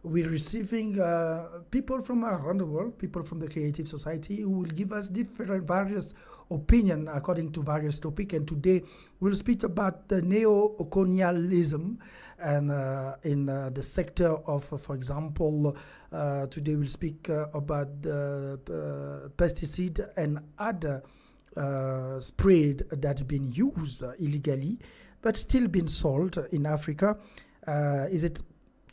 we're receiving people from around the world, people from the creative society who will give us different various opinion according to various topic. And today we'll speak about the neo-colonialism and in the sector of, for example, today we'll speak about the pesticide and other sprayed that's been used illegally but still been sold in Africa. Is it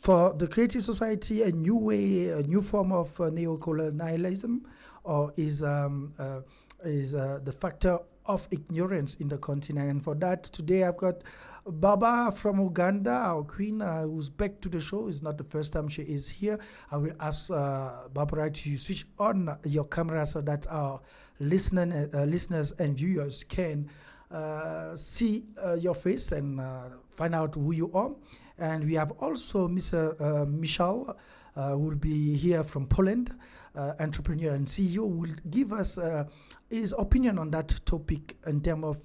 for the creative society a new way, a new form of neo-colonialism, or is the factor of ignorance in the continent? And for that, today I've got Baba from Uganda, our queen, who's back to the show. It's not the first time she is here. I will ask Barbara to switch on your camera so that our listeners and viewers can see your face and find out who you are. And we have also Mr. Michal, who will be here from Poland, entrepreneur and CEO, who will give us his opinion on that topic in terms of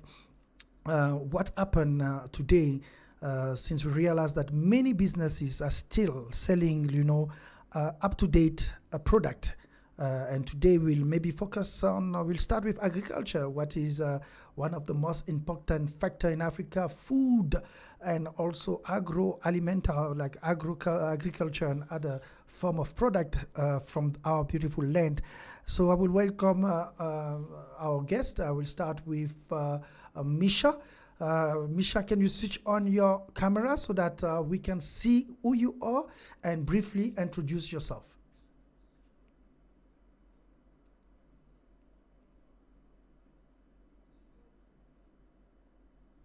what happened today, since we realize that many businesses are still selling, up-to-date product. And today we'll maybe focus on, we'll start with agriculture, what is one of the most important factor in Africa, food, and also agroalimental, like agriculture and other form of product from our beautiful land. So I will welcome our guest. I will start with Misha. Misha, can you switch on your camera so that we can see who you are and briefly introduce yourself?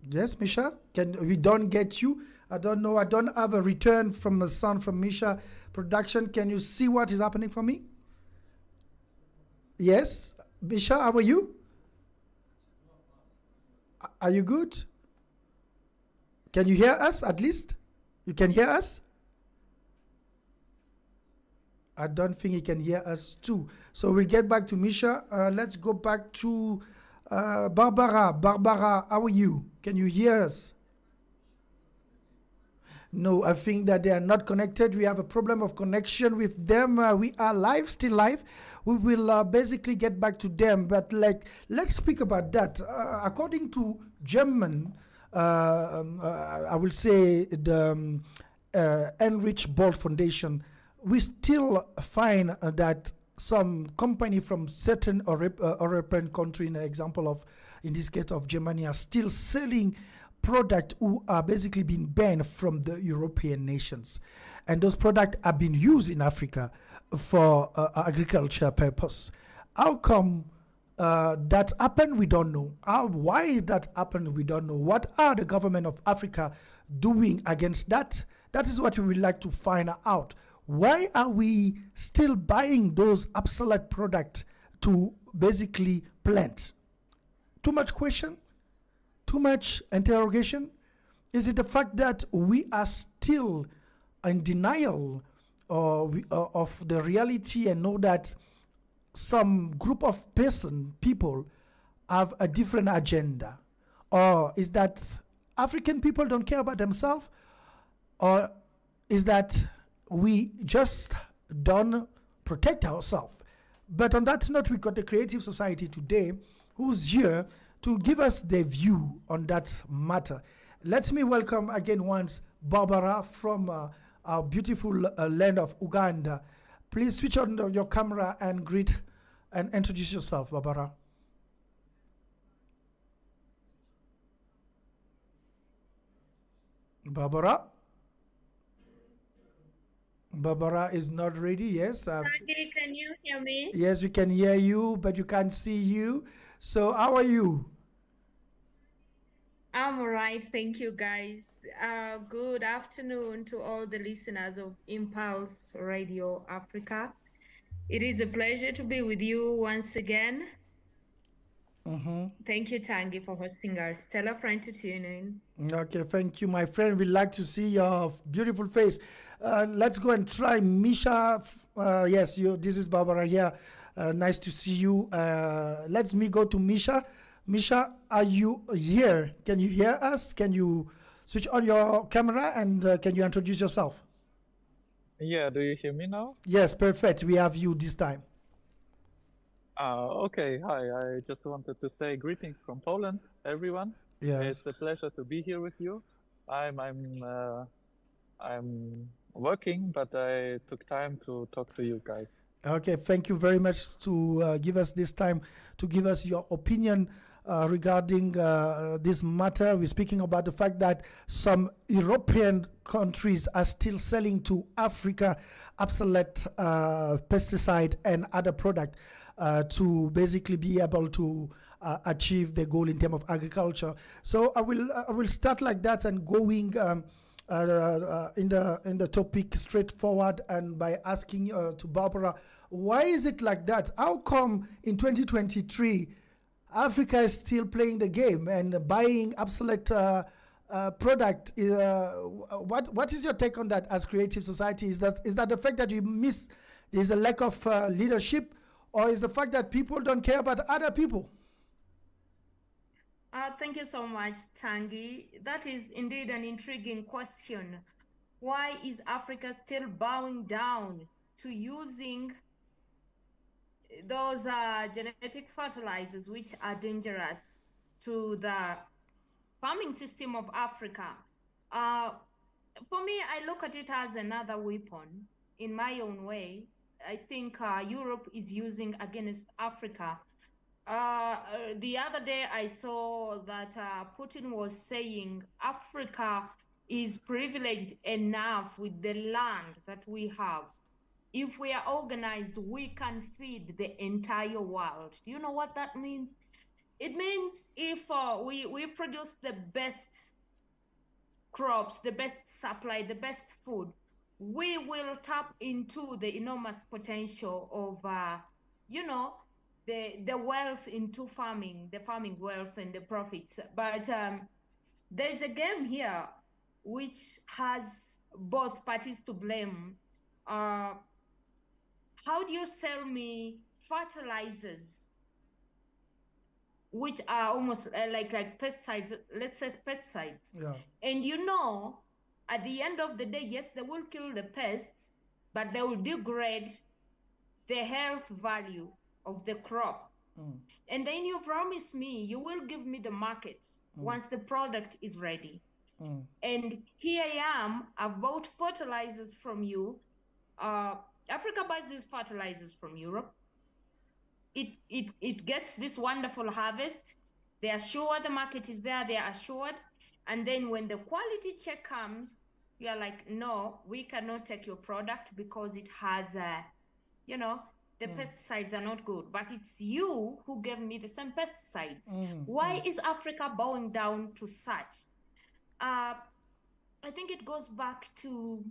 Yes, Misha, we don't get you? I don't know. I don't have a return from a sound from Misha production. Can you see what is happening for me? Yes, Misha, how are you? Are you good? Can you hear us at least? You can hear us? I don't think he can hear us too. So we'll get back to Misha. Let's go back to Barbara. Barbara, how are you? Can you hear us? No, I think that they are not connected. We have a problem of connection with them. We are live, still live. We will basically get back to them. But let's speak about that. According to German, I will say the Enrich Bold Foundation, we still find that some company from certain European country, in the example of, in this case of Germany, are still selling products who are basically being banned from the European nations. And those products are being used in Africa for agriculture purpose. How come that happened? We don't know. Why that happened? We don't know. What are the government of Africa doing against that? That is what we would like to find out. Why are we still buying those obsolete products to basically plant? Too much question? Too much interrogation? Is it the fact that we are still in denial of the reality and know that some group of people have a different agenda? Or is that African people don't care about themselves? Or is that we just don't protect ourselves? But on that note, we got the Creative Society today who's here to give us their view on that matter. Let me welcome again once Barbara from our beautiful land of Uganda. Please switch on your camera and greet and introduce yourself, Barbara. Barbara? Barbara is not ready. Yes. Sandy, can you hear me? Yes, we can hear you, but you can't see you. So how are you? I'm all right. Thank you, guys. Good afternoon to all the listeners of Impulse Radio Africa. It is a pleasure to be with you once again. Thank you, Tangi, for hosting us. Stella friend to tune in. Okay, thank you, my friend. We'd like to see your beautiful face. Let's go and try Misha. Yes, this is Barbara here. Nice to see you. Let me go to Misha. Misha, are you here? Can you hear us? Can you switch on your camera and can you introduce yourself? Yeah, do you hear me now? Yes, perfect. We have you this time. Okay, hi. I just wanted to say greetings from Poland, everyone. Yes. It's a pleasure to be here with you. I'm working, but I took time to talk to you guys. Okay, thank you very much to give us this time to give us your opinion regarding this matter. We're speaking about the fact that some European countries are still selling to Africa obsolete pesticide and other product to basically be able to achieve the goal in terms of agriculture. So I will start like that and going. In the topic straightforward and by asking to Barbara, why is it like that? How come in 2023 Africa is still playing the game and buying obsolete product? What is your take on that as creative society? Is that the fact that you miss? There's a lack of leadership, or is the fact that people don't care about other people? Thank you so much, Tangi. That is indeed an intriguing question. Why is Africa still bowing down to using those genetic fertilizers which are dangerous to the farming system of Africa? For me, I look at it as another weapon in my own way. I think Europe is using against Africa. The other day, I saw that Putin was saying Africa is privileged enough with the land that we have. If we are organized, we can feed the entire world. Do you know what that means? It means if we produce the best crops, the best supply, the best food, we will tap into the enormous potential of, the wealth into farming, the farming wealth and the profits. But there's a game here which has both parties to blame. Uh, how do you sell me fertilizers which are almost like pesticides, let's say pesticides? Yeah. And at the end of the day, yes, they will kill the pests, but they will degrade the health value of the crop. And then you promise me you will give me the market once the product is ready. And here I am, I've bought fertilizers from you. Africa buys these fertilizers from Europe. It gets this wonderful harvest. They are sure the market is there, they are assured. And then when the quality check comes, you are like, no, we cannot take your product because it has, the pesticides are not good. But it's you who gave me the same pesticides. Why is Africa bowing down to such? I think it goes back to,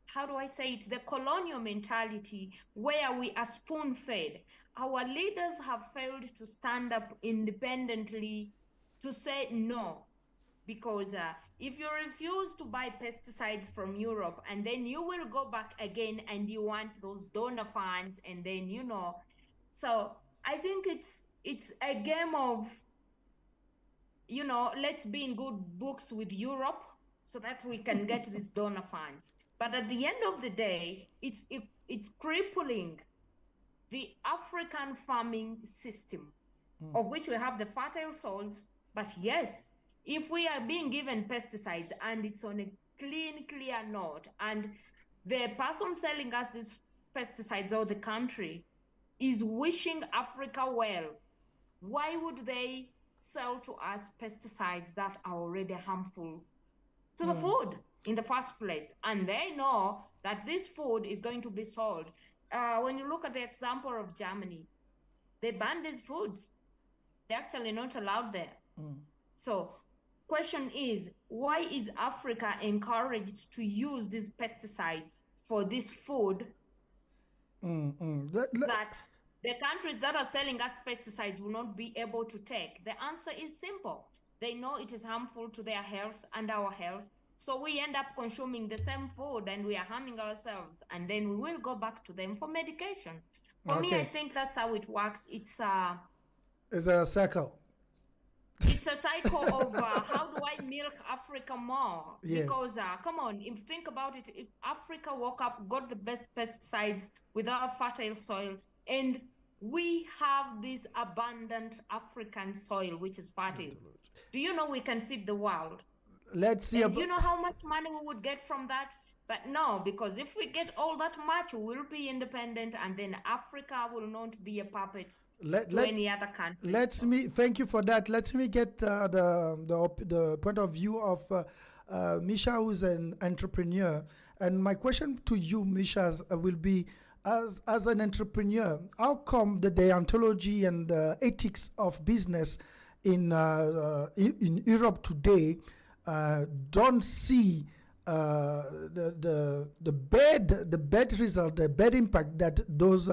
how do I say it, the colonial mentality where we are spoon fed. Our leaders have failed to stand up independently to say no. Because if you refuse to buy pesticides from Europe and then you will go back again and you want those donor funds and then, so I think it's a game of, let's be in good books with Europe so that we can get these donor funds. But at the end of the day, it's crippling the African farming system, of which we have the fertile soils. But yes, if we are being given pesticides and it's on a clear note, and the person selling us these pesticides or the country is wishing Africa well, why would they sell to us pesticides that are already harmful to the food in the first place? And they know that this food is going to be sold. When you look at the example of Germany, they ban these foods. They're actually not allowed there. So question is, why is Africa encouraged to use these pesticides for this food that the countries that are selling us pesticides will not be able to take? The answer is simple. They know it is harmful to their health and our health. So we end up consuming the same food and we are harming ourselves. And then we will go back to them for medication. For me, I think that's how it works. It's a circle. It's a cycle of how do I milk Africa more? Yes. Because come on, if think about it, if Africa woke up, got the best pesticides without fertile soil, and we have this abundant African soil which is fertile, do you know we can feed the world? Let's see. And do you know how much money we would get from that? But no, because if we get all that much, we'll be independent, and then Africa will not be a puppet to any other country. Thank you for that. Let me get the point of view of Misha, who's an entrepreneur. And my question to you, Misha, will be, as an entrepreneur, how come the deontology and the ethics of business in Europe today don't see the bad result, the bad impact that those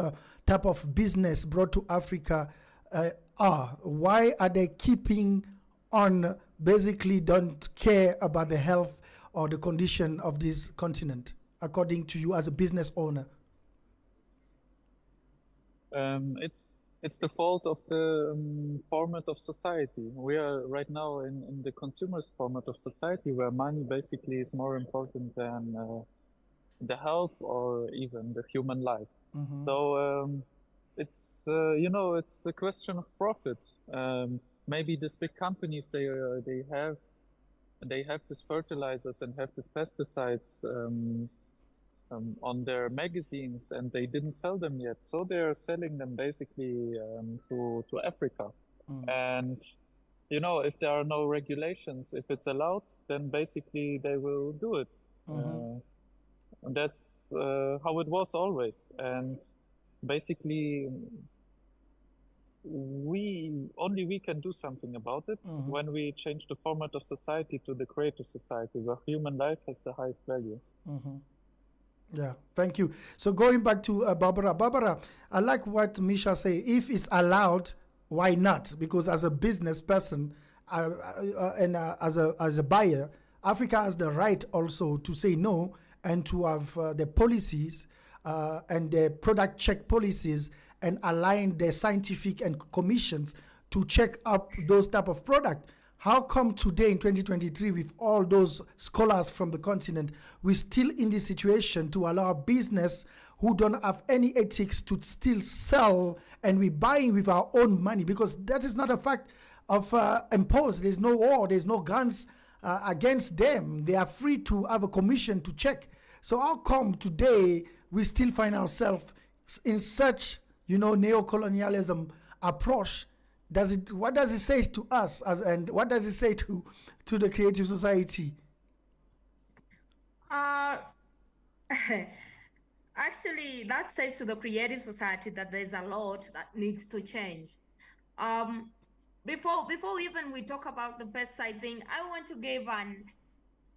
type of business brought to Africa are? Why are they keeping on, basically don't care about the health or the condition of this continent, according to you as a business owner? It's the fault of the format of society. We are right now in the consumer's format of society, where money basically is more important than the health or even the human life. So it's it's a question of profit. Maybe these big companies, they have these fertilizers and have these pesticides on their magazines, and they didn't sell them yet, so they are selling them basically to Africa. And if there are no regulations, if it's allowed, then basically they will do it. And that's how it was always. And basically we can do something about it when we change the format of society to the creative society, where human life has the highest value. Yeah, thank you. So going back to Barbara, I like what Misha say. If it's allowed, why not? Because as a business person and as a buyer, Africa has the right also to say no and to have the policies and the product check policies and align the scientific and commissions to check up those type of product. How come today in 2023, with all those scholars from the continent, we're still in this situation to allow business who don't have any ethics to still sell, and we're buying with our own money? Because that is not a fact of imposed. There's no war, there's no guns against them. They are free to have a commission to check. So how come today we still find ourselves in such, neo-colonialism approach? What does it say to us, and what does it say to the creative society? Actually, that says to the creative society that there's a lot that needs to change. Before even we talk about the pesticide thing, I want to give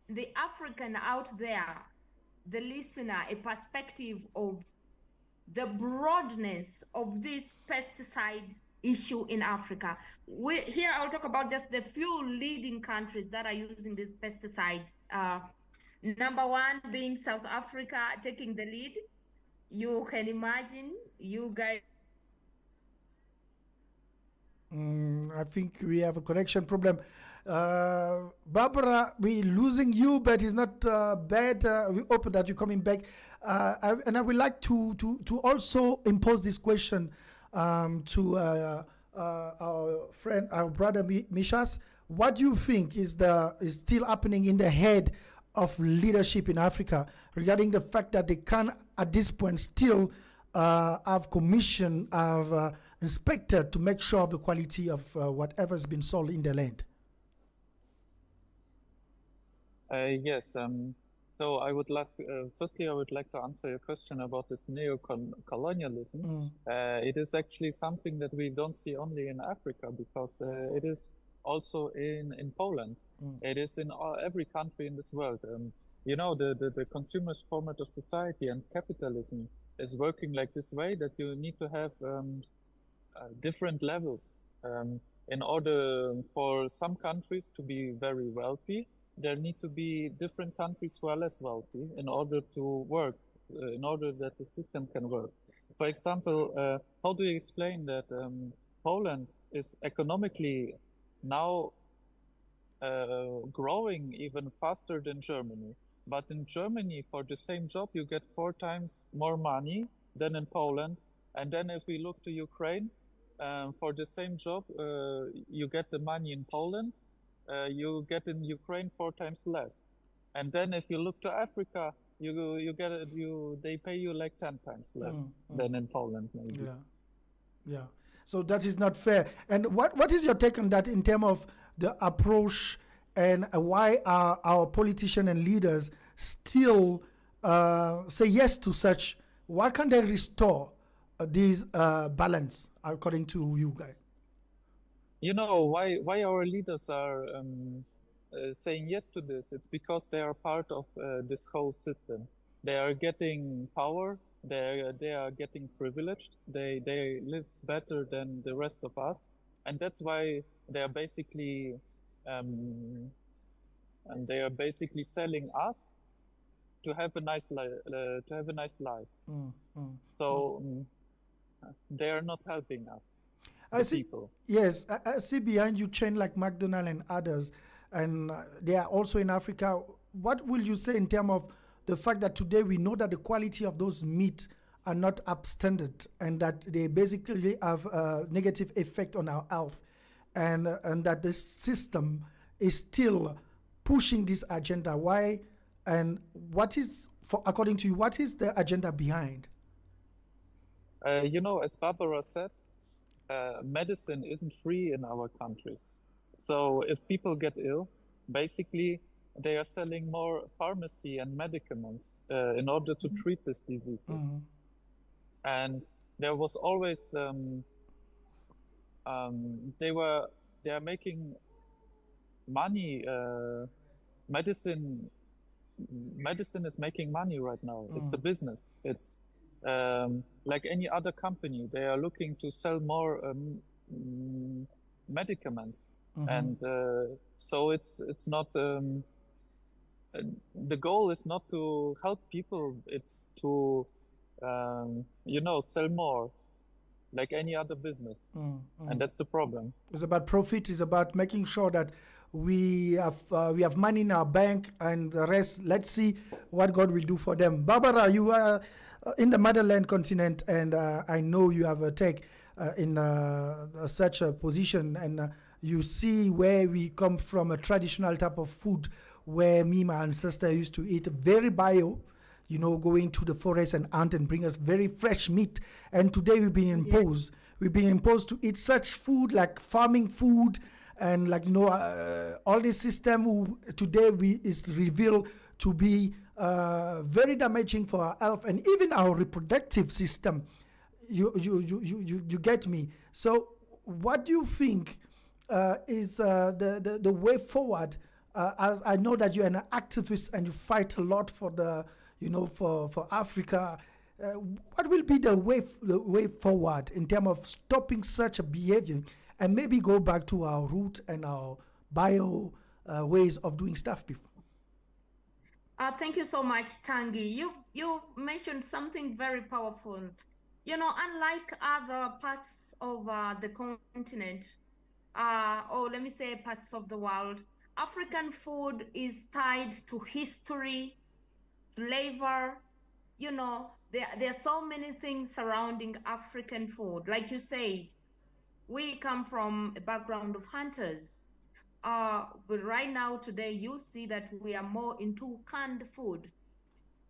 the African out there, the listener, a perspective of the broadness of this pesticide issue in Africa. Here I'll talk about just the few leading countries that are using these pesticides. Number one being South Africa, taking the lead. You can imagine, you guys. I think we have a connection problem. Barbara, we're losing you, but it's not bad. We hope that you're coming back. And I would like to also impose this question to our friend, our brother Mishas. What do you think is still happening in the head of leadership in Africa regarding the fact that they can, at this point, still have commission, have inspected to make sure of the quality of whatever's been sold in the land? Yes. So I would like, firstly, I would like to answer your question about this neo-colonialism. It is actually something that we don't see only in Africa, because it is also in Poland. It is in every country in this world. The consumerist format of society and capitalism is working like this way, that you need to have different levels. In order for some countries to be very wealthy, there need to be different countries who are less wealthy in order to work, in order that the system can work. For example, how do you explain that Poland is economically now growing even faster than Germany. But in Germany, for the same job, you get 4 times more money than in Poland. And then if we look to Ukraine, for the same job, you get the money in Poland, you get in Ukraine 4 times less. And then if you look to Africa, they pay you like 10 times less than in Poland, maybe. Yeah, yeah. So that is not fair. And what is your take on that in terms of the approach and why are our politicians and leaders still say yes to such? Why can't they restore this balance according to you guys? You know why our leaders are saying yes to this? It's because they are part of this whole system. They are getting power. They are getting privileged. They live better than the rest of us, and that's why they are basically selling us to have a nice life. So they are not helping us. I see. People. Yes, I see behind you chain like McDonald's and others, and they are also in Africa. What will you say in terms of the fact that today we know that the quality of those meat are not upstandard and that they basically have a negative effect on our health, and that the system is still pushing this agenda? Why, and what is, according to you, what is the agenda behind? As Barbara said, medicine isn't free in our countries. So if people get ill, basically they are selling more pharmacy and medicaments in order to treat these diseases. And there was always they are making money. Medicine is making money right now. It's a business. It's like any other company. They are looking to sell more medicaments, and so it's not. The goal is not to help people. It's to sell more, like any other business, and that's the problem. It's about profit. It's about making sure that we have money in our bank, and the rest, let's see what God will do for them. Barbara, you are in the motherland continent, and I know you have a take in such a position, and you see where we come from, a traditional type of food where me, my ancestor used to eat very bio, going to the forest and hunt and bring us very fresh meat. And today we've been imposed. Yeah. We've been imposed to eat such food like farming food, and all this system today is revealed to be very damaging for our health and even our reproductive system. You get me? So what do you think is the way forward? As I know that you're an activist and you fight a lot for for Africa, what will be the way forward in terms of stopping such a behavior and maybe go back to our root and our bio ways of doing stuff before? Thank you so much, Tanguy. You've mentioned something very powerful. Unlike other parts of the continent, or let me say parts of the world, African food is tied to history, flavor. There are so many things surrounding African food. Like you said, we come from a background of hunters. But right now, today, you see that we are more into canned food.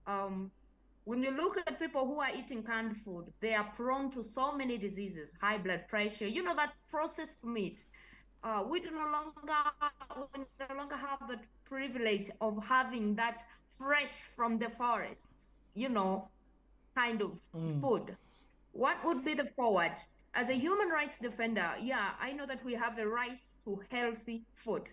When you look at people who are eating canned food, they are prone to so many diseases, high blood pressure, that processed meat. We no longer have the privilege of having that fresh from the forests, kind of food. What would be the forward? As a human rights defender, yeah, I know that we have the right to healthy food.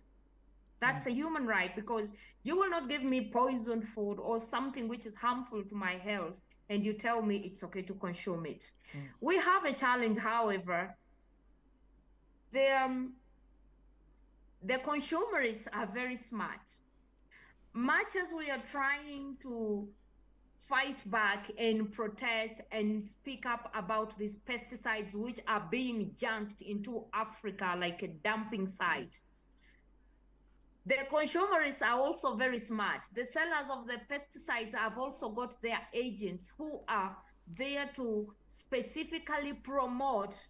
That's a human right, because you will not give me poisoned food or something which is harmful to my health and you tell me it's okay to consume it. We have a challenge, however. The consumers are very smart. Much as we are trying to fight back and protest and speak up about these pesticides which are being junked into Africa like a dumping site. The consumers are also very smart. The sellers of the pesticides have also got their agents who are there to specifically promote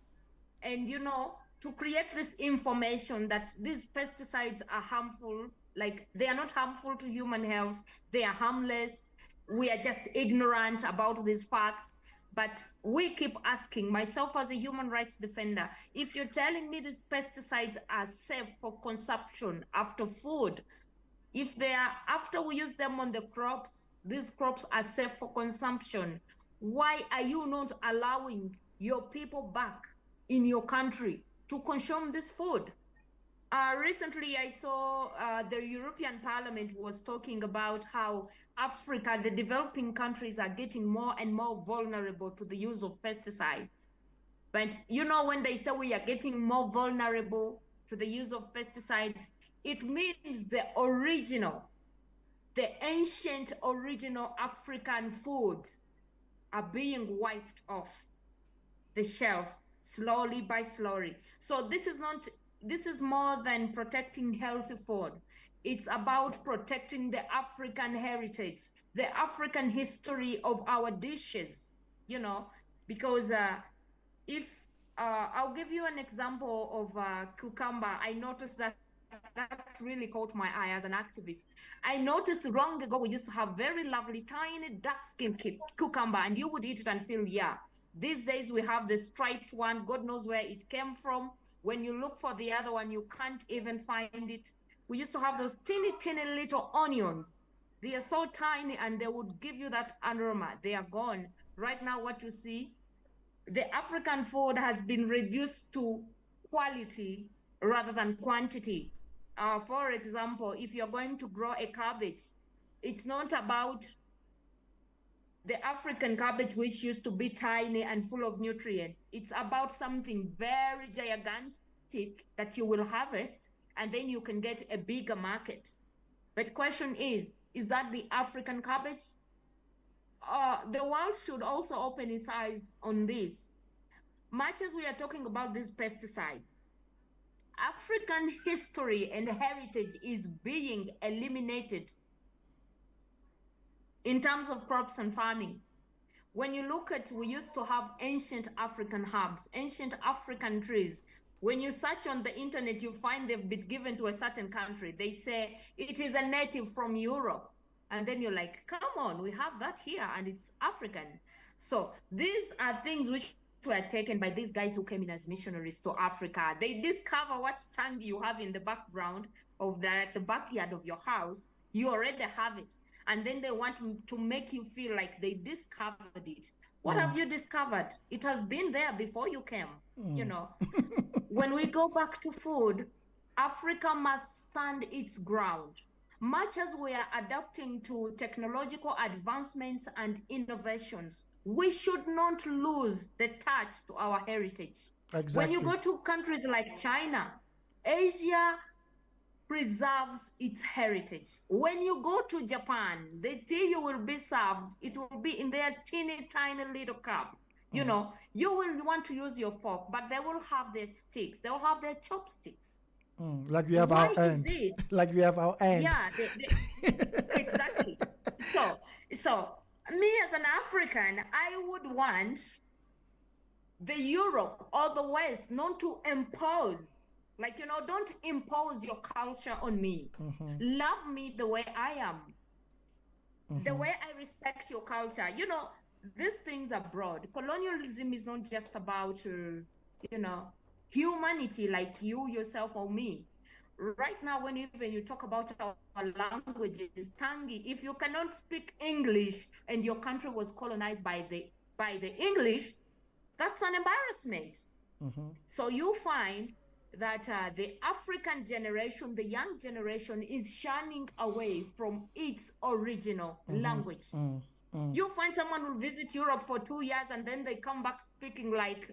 and, you know, to create this information that these pesticides are harmful, like they are not harmful to human health, they are harmless. We are just ignorant about these facts. But we keep asking, myself as a human rights defender, if you're telling me these pesticides are safe for consumption after food, if they are after we use them on the crops, these crops are safe for consumption, why are you not allowing your people back in your country to consume this food? Recently, I saw the European Parliament was talking about how Africa, the developing countries, are getting more and more vulnerable to the use of pesticides. But you know, when they say we are getting more vulnerable to the use of pesticides, it means the ancient original African foods are being wiped off the shelf slowly by slowly. So this is more than protecting healthy food. It's about protecting the African heritage, the African history of our dishes, you know, because if I'll give you an example of cucumber. I noticed that really caught my eye as an activist. I noticed long ago we used to have very lovely, tiny, dark-skinned cucumber, and you would eat it and feel, yeah. These days we have the striped one. God knows where it came from. When you look for the other one, you can't even find it. We used to have those teeny, teeny little onions. They are so tiny and they would give you that aroma. They are gone. Right now, what you see, the African food has been reduced to quality rather than quantity. For example, if you're going to grow a cabbage, it's not about the African cabbage, which used to be tiny and full of nutrients. It's about something very gigantic that you will harvest, and then you can get a bigger market. But question is that the African cabbage? The world should also open its eyes on this. Much as we are talking about these pesticides, African history and heritage is being eliminated in terms of crops and farming. When you look at, we used to have ancient African herbs, ancient African trees. When you search on the internet, you find they've been given to a certain country. They say it is a native from Europe. And then you're like, come on, we have that here and it's African. So these are things which were taken by these guys who came in as missionaries to Africa. They discover what tongue you have in the background of the backyard of your house. You already have it. And then they want to make you feel like they discovered it. What have you discovered? It has been there before you came, you know. When we go back to food, Africa must stand its ground. Much as we are adapting to technological advancements and innovations, we should not lose the touch to our heritage. Exactly. When you go to countries like China, Asia preserves its heritage. When you go to Japan, the tea you will be served, it will be in their teeny tiny little cup. You know, you will want to use your fork, but they will have their sticks. They will have their chopsticks. Like we have our aunt. Like we have our aunt. Yeah, exactly. So me as an African, I would want the Europe or the West not to impose. Like, you know, don't impose your culture on me. Love me the way I am. The way I respect your culture. You know, these things are broad. Colonialism is not just about, you know, humanity like you, yourself, or me. Right now, when you talk about our languages, Tangi, if you cannot speak English and your country was colonized by the English, that's an embarrassment. So you find that the African generation, the young generation, is shunning away from its original language. You find someone who visit Europe for 2 years and then they come back speaking like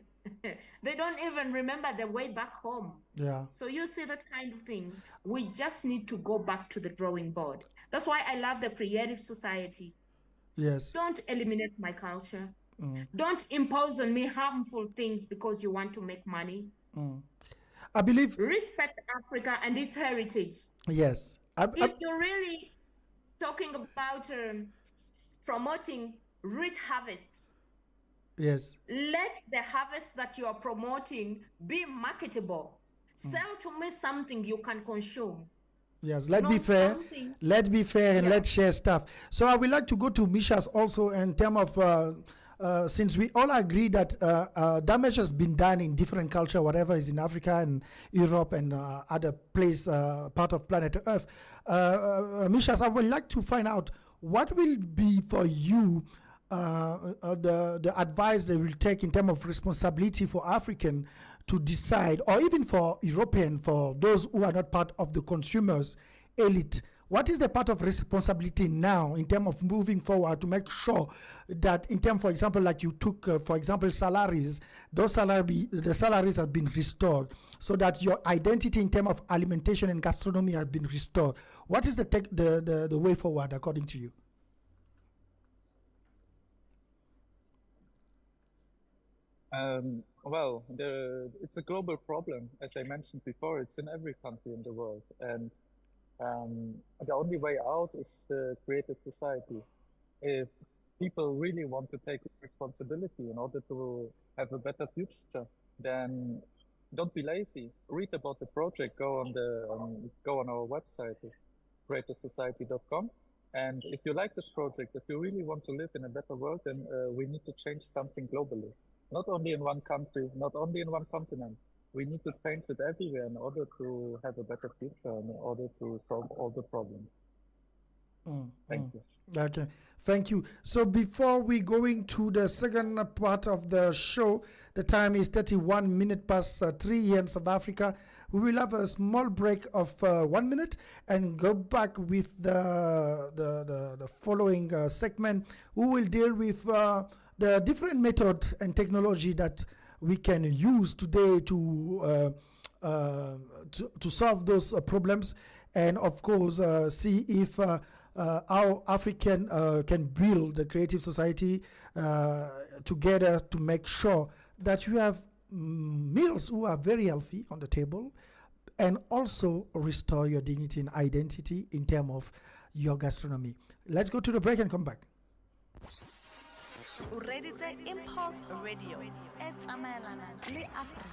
they don't even remember the way back home. Yeah. So you see that kind of thing. We just need to go back to the drawing board. That's why I love the creative society. Yes. Don't eliminate my culture. Mm. Don't impose on me harmful things because you want to make money. I believe, Respect Africa and its heritage. yes. If you're really talking about promoting rich harvests, yes. let the harvest that you are promoting be marketable. Sell to me something you can consume. Yes, let's be Not fair. something. Let's be fair and Yeah. let's share stuff. So I would like to go to Misha's also in terms of since we all agree that damage has been done in different culture, whatever is in Africa and Europe and other place, part of planet Earth. Misha's, I would like to find out what will be for you the advice they will take in terms of responsibility for African to decide, or even for European, for those who are not part of the consumers elite. What is the part of responsibility now in terms of moving forward to make sure that in terms, for example, like you took, for example, salaries, the salaries have been restored so that your identity in terms of alimentation and gastronomy has been restored. What is the way forward according to you? Well, it's a global problem. As I mentioned before, it's in every country in the world. And the only way out is the creative society. If people really want to take responsibility in order to have a better future, then don't be lazy. Read about the project. Go on our website, creatorsociety.com. And if you like this project, if you really want to live in a better world, then we need to change something globally. Not only in one country, not only in one continent. We need to change it everywhere in order to have a better future, in order to solve all the problems. Thank you. Okay, thank you. So before we going to the second part of the show, the time is 31 minutes past 3 here in South Africa. We will have a small break of 1 minute and go back with the following segment. We will deal with the different method and technology that we can use today to solve those problems, and of course see if how African can build the creative society together to make sure that you have meals who are very healthy on the table, and also restore your dignity and identity in terms of your gastronomy. Let's go to the break and come back. Ready to Impulse Radio. It's Amelana Le Africa.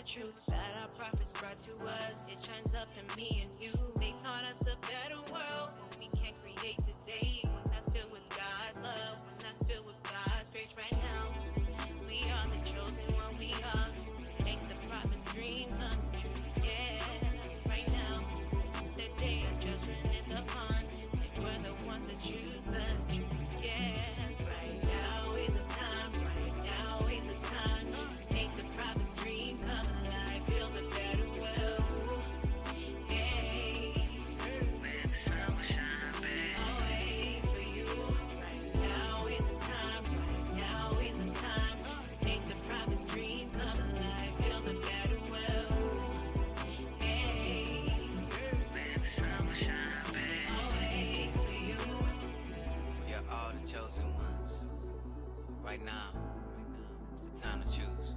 Truth that our prophets brought to us, it shines up in me and you. They taught us a better world, one we can create today, one that's filled with God's love, one that's filled with God's grace. Right now, we are the chosen one. We are make the prophet's dream come true. Yeah, right now, the day of judgment is upon, and we're the ones that choose the truth. Yeah, right now is the time. Right now is the time. Make the prophet's dream come. Right now, it's the time to choose.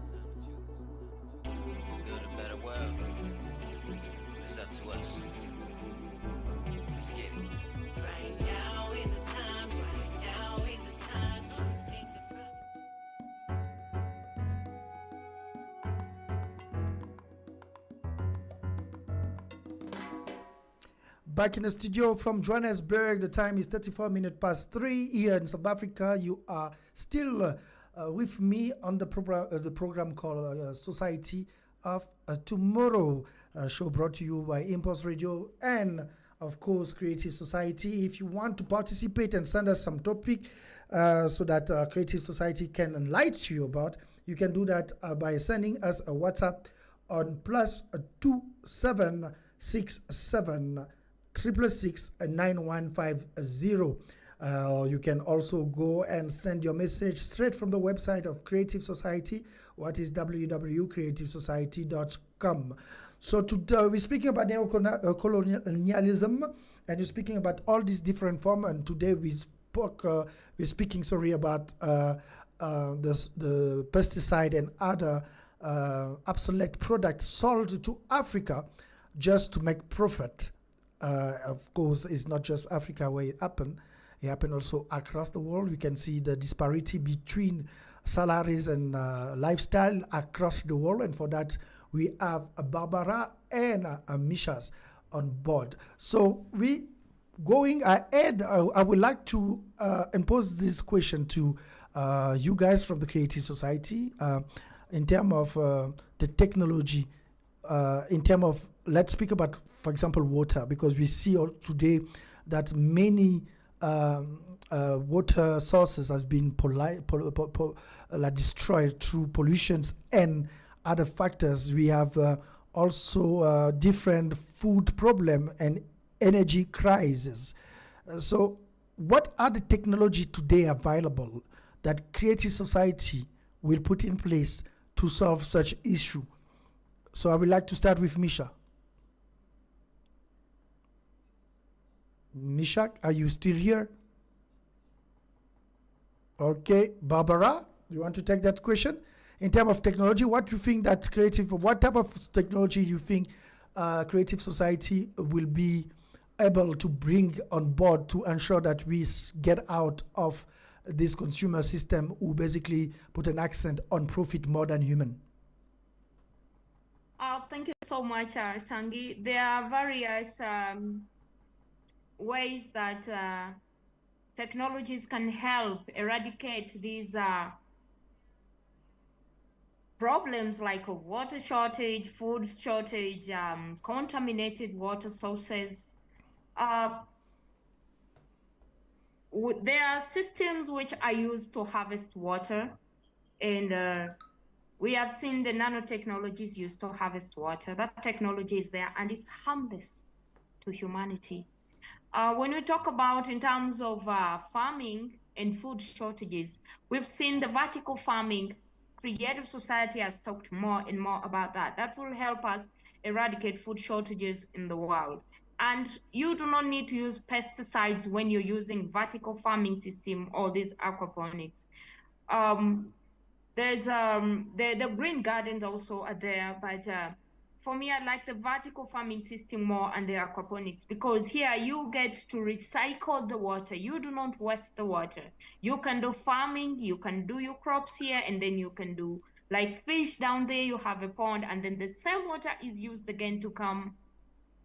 Build a better world. It's up to us. Let's get it. Right now is the time. Right now is the time. Make the Back in the studio from Johannesburg, the time is 34 minutes past 3 here in South Africa. You are still with me on the program called Society of Tomorrow, show brought to you by Impulse Radio and of course Creative Society. If you want to participate and send us some topic so that Creative Society can enlighten you about, you can do that by sending us a WhatsApp on +2767 666 9150. You can also go and send your message straight from the website of Creative Society, what is www.creativesociety.com. So today we're speaking about neo-colonialism, and we're speaking about all these different forms. And today we're speaking about the pesticide and other obsolete products sold to Africa just to make profit. Of course, it's not just Africa where it happened. It happened also across the world. We can see the disparity between salaries and lifestyle across the world. And for that, we have Barbara and Mishas on board. So we going ahead, I would like to impose this question to you guys from the Creative Society in terms of the technology, in terms of, let's speak about, for example, water, because we see today that many water sources has been destroyed through pollutions and other factors. We have also different food problem and energy crisis. So what are the technology today available that Creative Society will put in place to solve such issue? So I would like to start with Misha. Misha, are you still here? Okay, Barbara, you want to take that question? In terms of technology, what do you think that what type of technology you think Creative Society will be able to bring on board to ensure that we get out of this consumer system who basically put an accent on profit more than human? Thank you so much, Tangi. There are various ways that technologies can help eradicate these problems like water shortage, food shortage, contaminated water sources. There are systems which are used to harvest water, and we have seen the nanotechnologies used to harvest water. That technology is there and it's harmless to humanity. When we talk about in terms of farming and food shortages, we've seen the vertical farming. Creative Society has talked more and more about that. That will help us eradicate food shortages in the world. And you do not need to use pesticides when you're using vertical farming system or these aquaponics. There's the green gardens also are there, but for me, I like the vertical farming system more and the aquaponics, because here you get to recycle the water. You do not waste the water. You can do farming, you can do your crops here, and then you can do like fish down there, you have a pond, and then the same water is used again to come,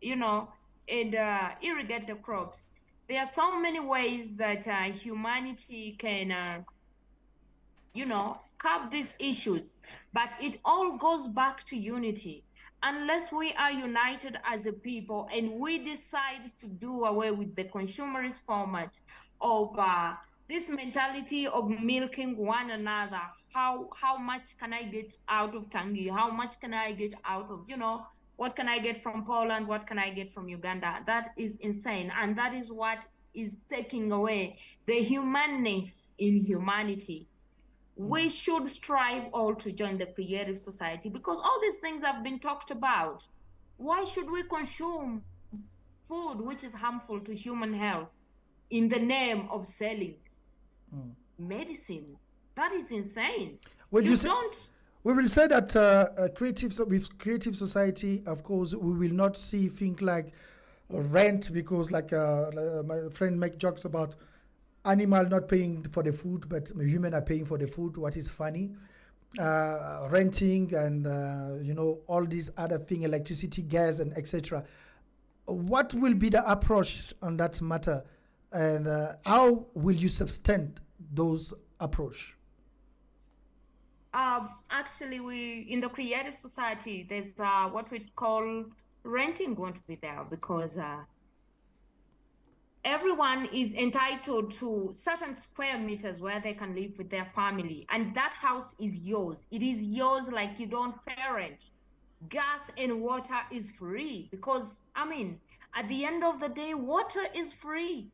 and irrigate the crops. There are so many ways that humanity can curb these issues, but it all goes back to unity. Unless we are united as a people and we decide to do away with the consumerist format of this mentality of milking one another, how much can I get out of Tangi? How much can I get out of, what can I get from Poland? What can I get from Uganda? That is insane. And that is what is taking away the humanness in humanity. We should strive all to join the Creative Society, because all these things have been talked about. Why should we consume food which is harmful to human health in the name of selling medicine? That is insane. Well, we will say that with Creative Society, of course, we will not see things like rent, because like my friend make jokes about animal not paying for the food, but human are paying for the food. What is funny? Renting and all these other things, electricity, gas, and etc. What will be the approach on that matter, and how will you sustain those approach? Actually, we in the creative society, there's what we call renting won't be there because everyone is entitled to certain square meters where they can live with their family, and that house is yours. It is yours like you don't parent. Gas and water is free because, I mean, at the end of the day, water is free.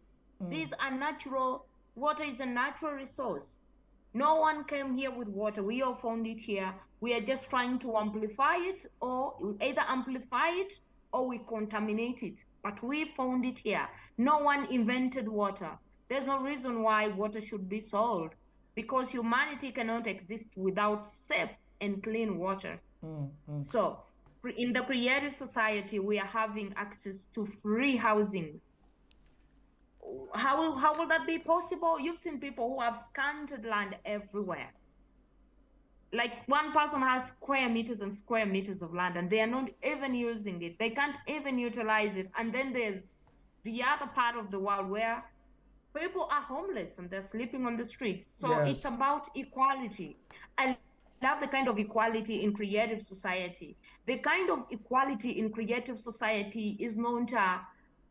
These are natural, water is a natural resource. No one came here with water. We all found it here. We are just trying to amplify it, or we either amplify it or we contaminate it. But we found it here. No one invented water. There's no reason why water should be sold because humanity cannot exist without safe and clean water. So, in the creative society, we are having access to free housing. How will that be possible? You've seen people who have scanted land everywhere. Like one person has square meters and square meters of land, and they are not even using it. They can't even utilize it. And then there's the other part of the world where people are homeless and they're sleeping on the streets. So it's Yes. about equality. I love the kind of equality in creative society. The kind of equality in creative society is not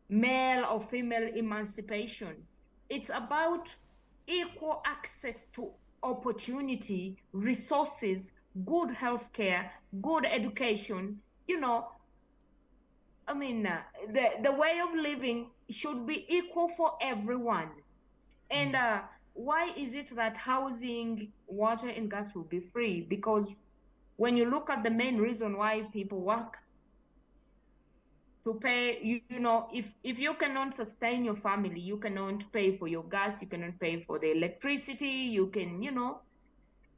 male or female emancipation. It's about equal access to opportunity, resources, good healthcare, good education. You know, I mean, the way of living should be equal for everyone. And why is it that housing, water, and gas will be free? Because when you look at the main reason why people work to pay, you know, if you cannot sustain your family, you cannot pay for your gas, you cannot pay for the electricity, you can, you know,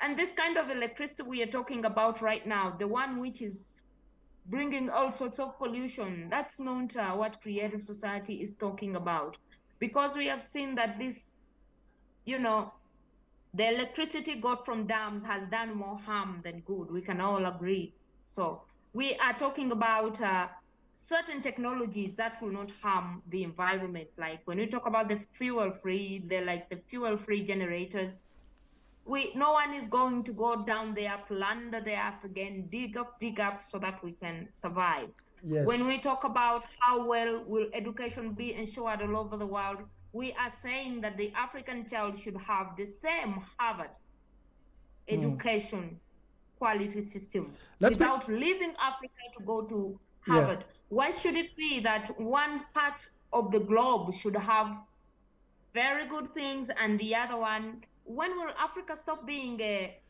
and this kind of electricity we are talking about right now, the one which is bringing all sorts of pollution, that's not what creative society is talking about. Because we have seen that this, you know, the electricity got from dams has done more harm than good. We can all agree. So we are talking about certain technologies that will not harm the environment. Like when we talk about the fuel-free, they're like the fuel-free generators. No one is going to go down there, plunder the earth again, dig up so that we can survive. When Yes. we talk about how well will education be ensured all over the world, we are saying that the African child should have the same Harvard education quality system Let's be. without leaving Africa to go to Yeah. Harvard. Why should it be that one part of the globe should have very good things and the other one? When will Africa stop being a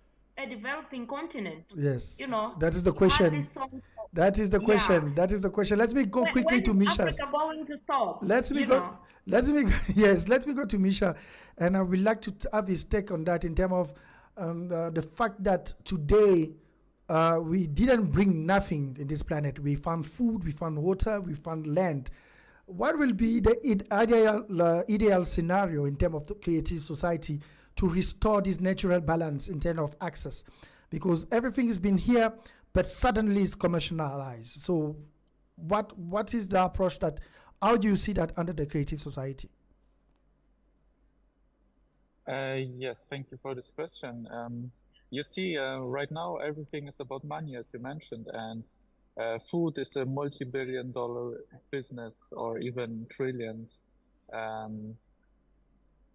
developing continent? Yes. You know, That is the we had question. this song. That is the Yeah. question. That is the question. Let me go quickly When to is Misha's. Africa going to stop? Let me You go. know. Let me yes. Let me go to Misha, and I would like to have his take on that in terms of the fact that today we didn't bring nothing in this planet. We found food, we found water, we found land. What will be the ideal scenario in terms of the creative society to restore this natural balance in terms of access? Because everything has been here, but suddenly it's commercialized. So what is the approach that, how do you see that under the creative society? Yes, thank you for this question. You see, right now everything is about money, as you mentioned, and food is a multi-billion-dollar business, or even trillions.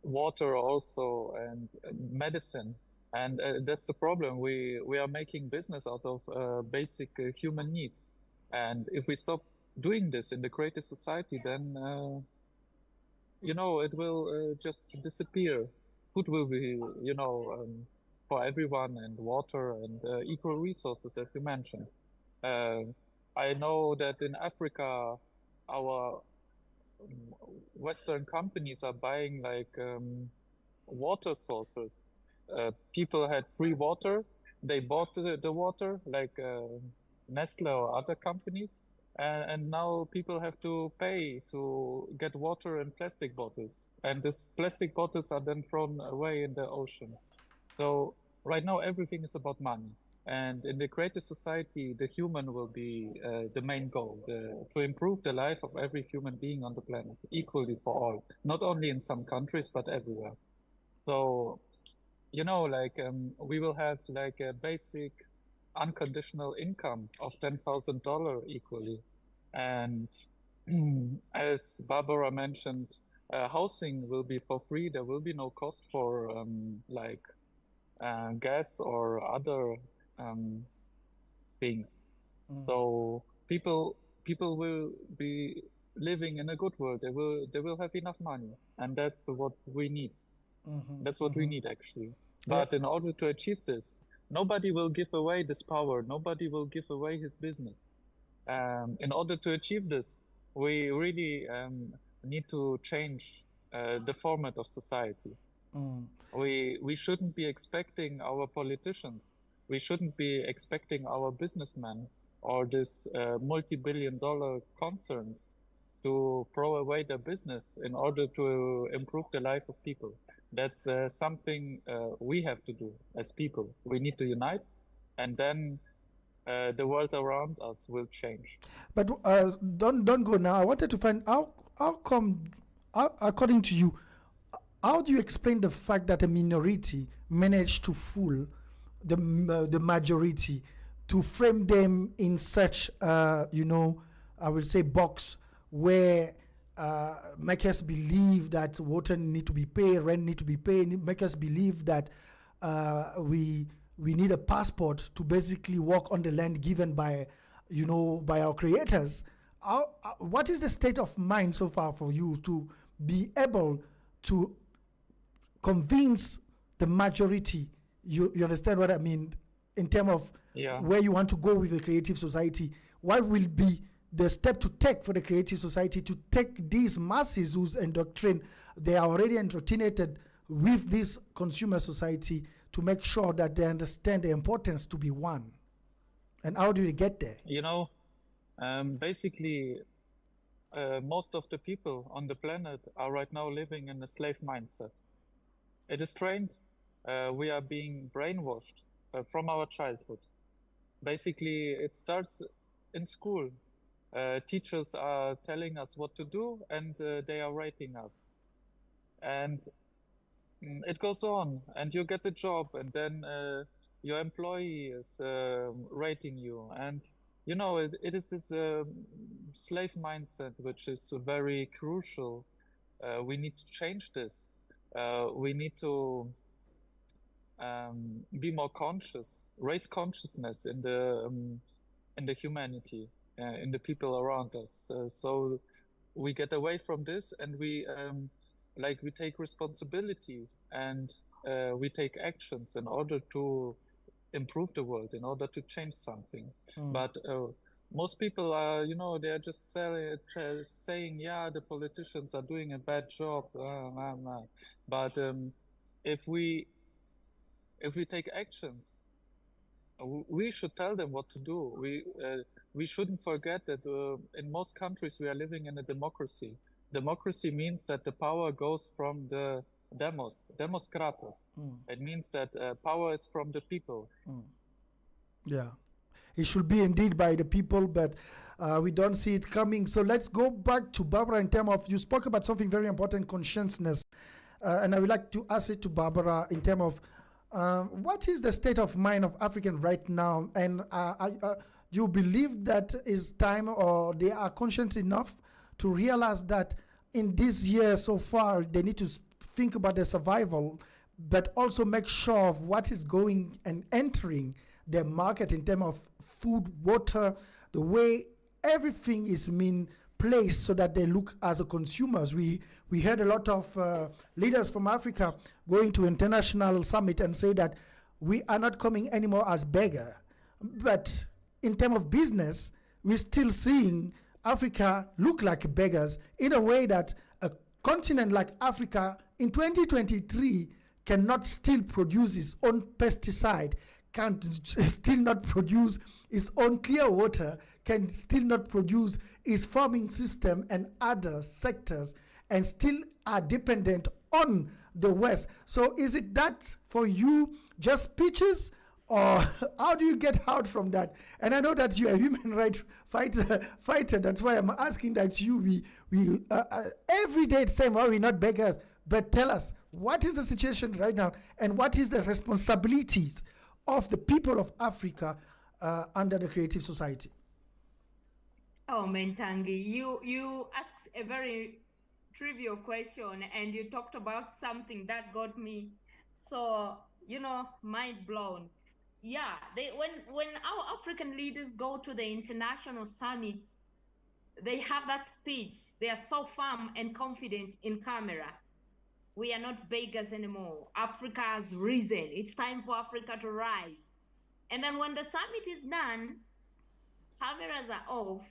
Water also, and medicine, and that's the problem. We are making business out of basic human needs, and if we stop doing this in the creative society, then you know, it will just disappear. Food will be, you know, for everyone, and water, and equal resources that you mentioned. Uh, I know that in Africa, our Western companies are buying like water sources. People had free water. They bought the water, like Nestle or other companies, and now people have to pay to get water in plastic bottles, and these plastic bottles are then thrown away in the ocean. So right now everything is about money. And in the creative society, the human will be the main goal, to improve the life of every human being on the planet, equally for all, not only in some countries, but everywhere. So like we will have like a basic unconditional income of $10,000 equally. And as Barbara mentioned, housing will be for free. There will be no cost for like gas or other things. So people will be living in a good world. They will have enough money, and that's what we need. That's what we need actually. But in order to achieve this, nobody will give away this power. Nobody will give away his business. In order to achieve this, we really need to change the format of society. We shouldn't be expecting our politicians. We shouldn't be expecting our businessmen or this multi-billion-dollar concerns to throw away their business in order to improve the life of people. That's something we have to do as people. We need to unite, and then the world around us will change. But don't go now. I wanted to find how come, according to you, how do you explain the fact that a minority managed to fool the majority, to frame them in such I would say box where make us believe that water need to be paid, rent need to be paid, make us believe that we need a passport to basically walk on the land given by by our creators. What is the state of mind so far for you to be able to convince the majority? You understand what I mean in terms of where you want to go with the creative society? What will be the step to take for the creative society to take these masses whose indoctrined, they are already indoctrinated with this consumer society, to make sure that they understand the importance to be one? And how do you get there? Basically, most of the people on the planet are right now living in a slave mindset. It is trained. We are being brainwashed from our childhood. Basically, it starts in school. Teachers are telling us what to do, and they are rating us. And it goes on, and you get a job, and then your employee is rating you. And it is this slave mindset which is very crucial. We need to change this. We need to be more conscious, raise consciousness in the humanity, in the people around us. So we get away from this, and we take responsibility, and we take actions in order to improve the world, in order to change something. But most people are, they're just saying, yeah, the politicians are doing a bad job. But if we take actions, we should tell them what to do. We shouldn't forget that in most countries we are living in a democracy. Democracy means that the power goes from the demos kratos. It means that power is from the people. Yeah, it should be indeed by the people, but we don't see it coming. So let's go back to Barbara in terms of, you spoke about something very important, consciousness. And I would like to ask it to Barbara in terms of what is the state of mind of Africans right now? And do you believe that is time, or they are conscious enough to realize that in this year so far, they need to think about their survival, but also make sure of what is going and entering their market in terms of food, water, the way everything is being placed so that they look as a consumers. We heard a lot of leaders from Africa going to international summit and say that we are not coming anymore as beggar. But in terms of business, we're still seeing Africa look like beggars in a way that a continent like Africa in 2023 cannot still produce its own pesticide, can still not produce its own clear water, can still not produce its farming system and other sectors, and still are dependent on the West. So is it that for you just speeches, or how do you get out from that? And I know that you're a human rights fighter. That's why I'm asking that you, we every day it's saying, well, we're not beggars. But tell us, what is the situation right now, and what is the responsibilities of the people of Africa under the Creative Society? Oh, Mentangi, you asked a very trivial question, and you talked about something that got me so, mind blown. Yeah, when our African leaders go to the international summits, they have that speech. They are so firm and confident in camera. We are not beggars anymore. Africa has risen. It's time for Africa to rise. And then when the summit is done, cameras are off.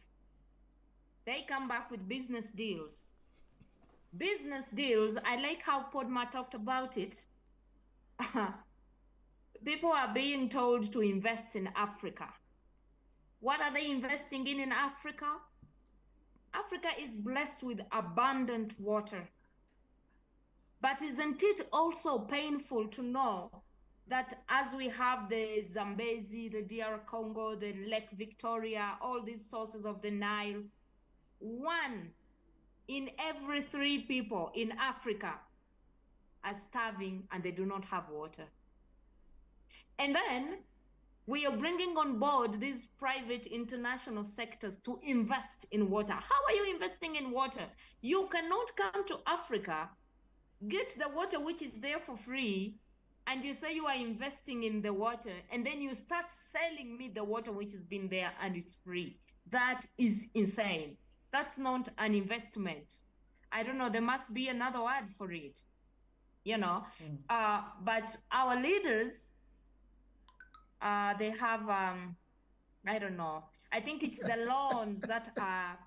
They come back with business deals. Business deals, I like how Podma talked about it. People are being told to invest in Africa. What are they investing in Africa? Africa is blessed with abundant water. But isn't it also painful to know that as we have the Zambezi, the DR Congo, the Lake Victoria, all these sources of the Nile, 1 in every 3 people in Africa are starving and they do not have water. And then we are bringing on board these private international sectors to invest in water. How are you investing in water? You cannot come to Africa, get the water which is there for free, and you say you are investing in the water, and then you start selling me the water which has been there and it's free. That is insane. That's not an investment. I don't know, there must be another word for it, but our leaders, they have, I don't know, I think it's the loans that are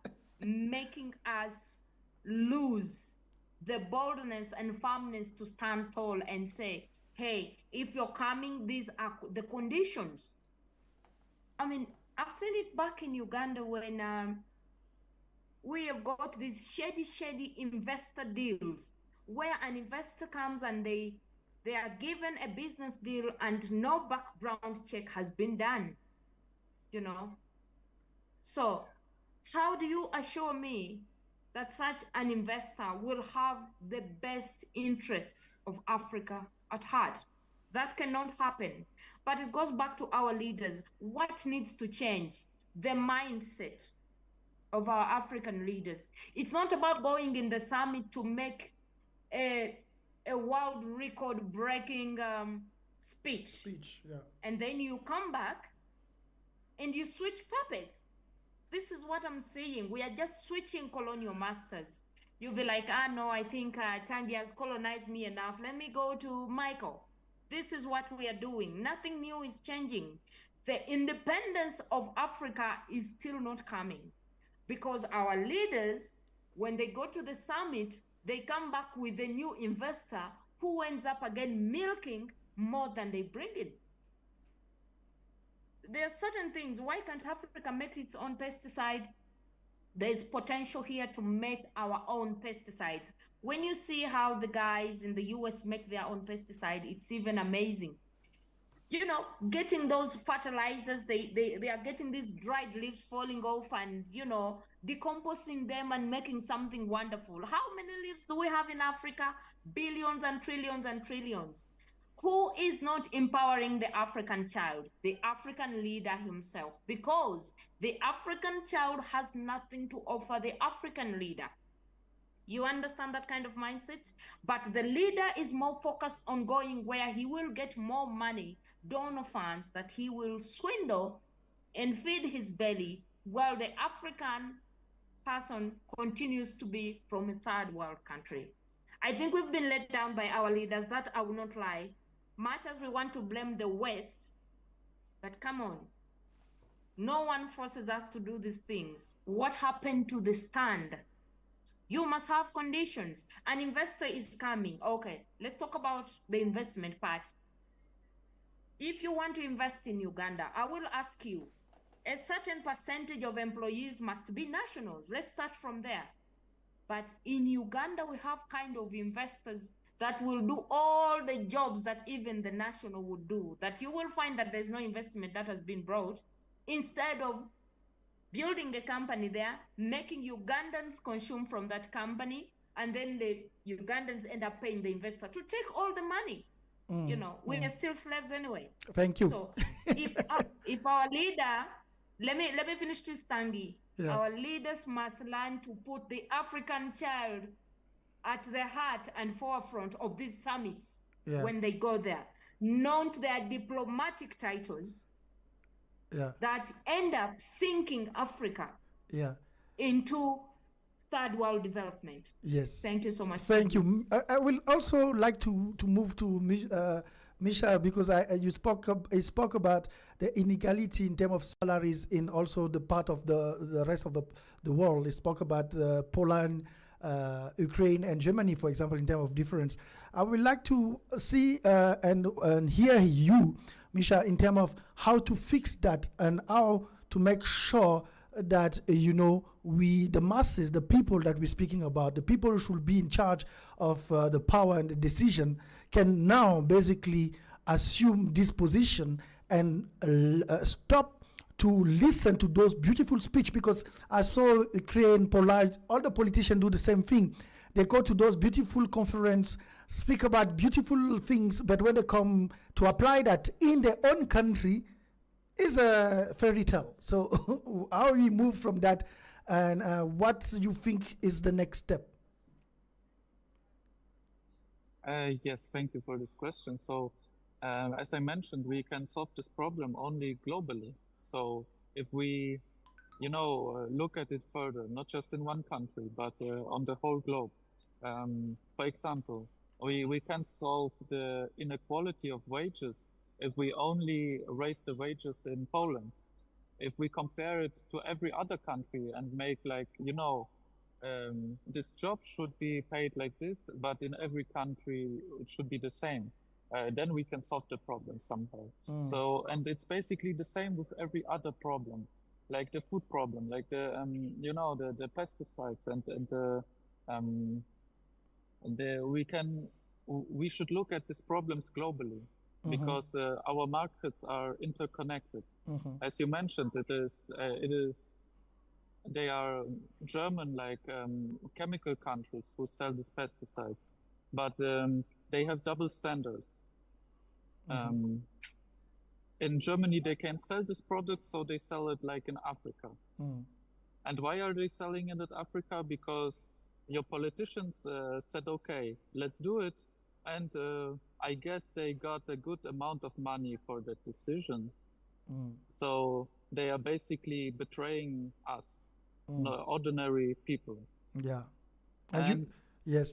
making us lose the boldness and firmness to stand tall and say, hey, if you're coming, these are the conditions. I mean, I've seen it back in Uganda when we have got these shady investor deals where an investor comes and they are given a business deal and no background check has been done, So how do you assure me that such an investor will have the best interests of Africa at heart? That cannot happen. But it goes back to our leaders. What needs to change? The mindset of our African leaders. It's not about going in the summit to make a world record breaking speech. Yeah. And then you come back and you switch puppets. This is what I'm saying. We are just switching colonial masters. You'll be like, no, I think Tangi has colonized me enough. Let me go to Michael. This is what we are doing. Nothing new is changing. The independence of Africa is still not coming because our leaders, when they go to the summit, they come back with a new investor who ends up again milking more than they bring in. There are certain things. Why can't Africa make its own pesticide? There's potential here to make our own pesticides. When you see how the guys in the US make their own pesticide, it's even amazing. Getting those fertilizers, they are getting these dried leaves falling off and, decomposing them and making something wonderful. How many leaves do we have in Africa? Billions and trillions and trillions. Who is not empowering the African child? The African leader himself, because the African child has nothing to offer the African leader. You understand that kind of mindset? But the leader is more focused on going where he will get more money, donor funds that he will swindle and feed his belly, while the African person continues to be from a third world country. I think we've been let down by our leaders, that I will not lie. Much as we want to blame the West, but come on, no one forces us to do these things. What happened to the stand? You must have conditions. An investor is coming. Okay, let's talk about the investment part. If you want to invest in Uganda, I will ask you, a certain percentage of employees must be nationals. Let's start from there. But in Uganda, we have kind of investors that will do all the jobs that even the national would do, that you will find that there's no investment that has been brought. Instead of building a company there, making Ugandans consume from that company, and then the Ugandans end up paying the investor to take all the money. You know, we are still slaves anyway. Thank you. So if our leader, let me finish this, Tangi. Yeah. Our leaders must learn to put the African child at the heart and forefront of these summits when they go there, not their diplomatic titles that end up sinking Africa into third world development. Yes. Thank you so much. Thank you. I will also like to move to Misha, because you spoke about the inequality in terms of salaries in also the part of the rest of the world. He spoke about Poland, Ukraine, and Germany, for example, in terms of difference. I would like to see and hear you, Misha, in terms of how to fix that and how to make sure that we, the masses, the people that we're speaking about, the people who should be in charge of the power and the decision, can now basically assume this position and stop to listen to those beautiful speech. Because I saw Ukraine, Poland, all the politicians do the same thing. They go to those beautiful conferences, speak about beautiful things, but when they come to apply that in their own country, is a fairy tale. So how we move from that, and what you think is the next step? Yes, thank you for this question. So as I mentioned, we can solve this problem only globally. So if we look at it further, not just in one country, but on the whole globe. For example, we can solve the inequality of wages if we only raise the wages in Poland. If we compare it to every other country and make this job should be paid like this, but in every country it should be the same, then we can solve the problem somehow. So, and it's basically the same with every other problem, like the food problem, like the pesticides we should look at these problems globally. Because our markets are interconnected. As you mentioned, they are German, chemical countries who sell these pesticides, but they have double standards. In Germany, they can sell this product, so they sell it like in Africa. And why are they selling it in Africa? Because your politicians said, okay, let's do it. And I guess they got a good amount of money for that decision. So they are basically betraying us, ordinary people. Yeah. And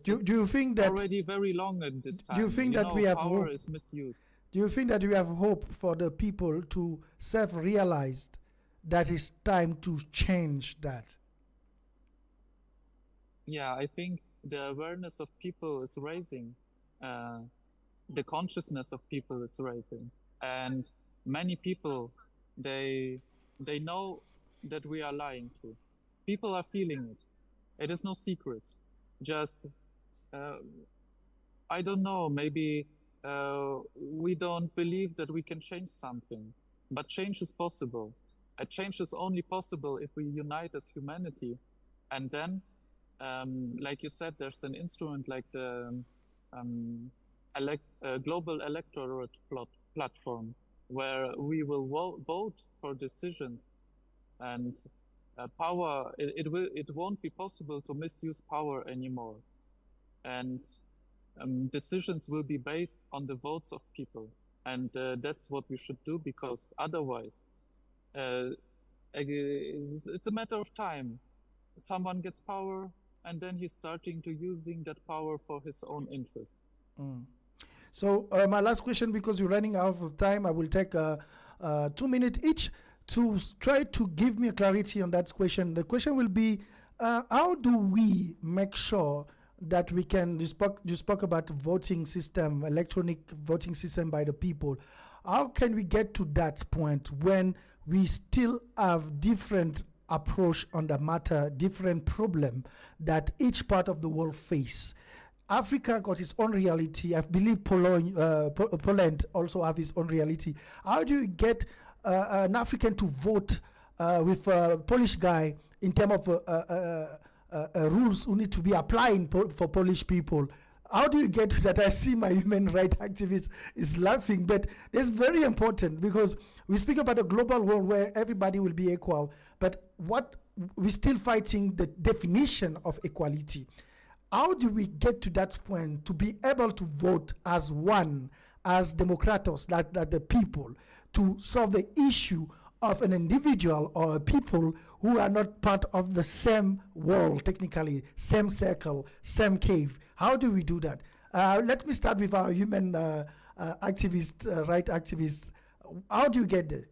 do you think that already very long at this time? Do you think that we have power hope? Is misused? Do you think that we have hope for the people to self-realize that it's time to change that? Yeah, I think the awareness of people is rising. The consciousness of people is rising, and many people they know that we are lying to. People are feeling it. It is no secret. Just I don't know, maybe we don't believe that we can change something, but change is possible. A change is only possible if we unite as humanity. And then like you said, there's an instrument like the global electorate platform, where we will vote for decisions, and power. It won't be possible to misuse power anymore, and decisions will be based on the votes of people, and that's what we should do, because otherwise, it's a matter of time. Someone gets power, and then he's starting to using that power for his own interest. So my last question, because we're running out of time, I will take 2 minutes each to try to give me a clarity on that question. The question will be, how do we make sure that we can, you spoke about voting system, electronic voting system by the people. How can we get to that point when we still have different approach on the matter, different problem that each part of the world face? Africa got its own reality. I believe Poland also have its own reality. How do you get an African to vote with a Polish guy in terms of rules who need to be applied for Polish people. How do you get to that? I see my human rights activist is laughing, but that's very important because we speak about a global world where everybody will be equal, but what we're still fighting the definition of equality. How do we get to that point to be able to vote as one, as democratos, like the people, to solve the issue of an individual or a people who are not part of the same world, technically, same circle, same cave? How do we do that? Let me start with our human activist, right activists. How do you get there?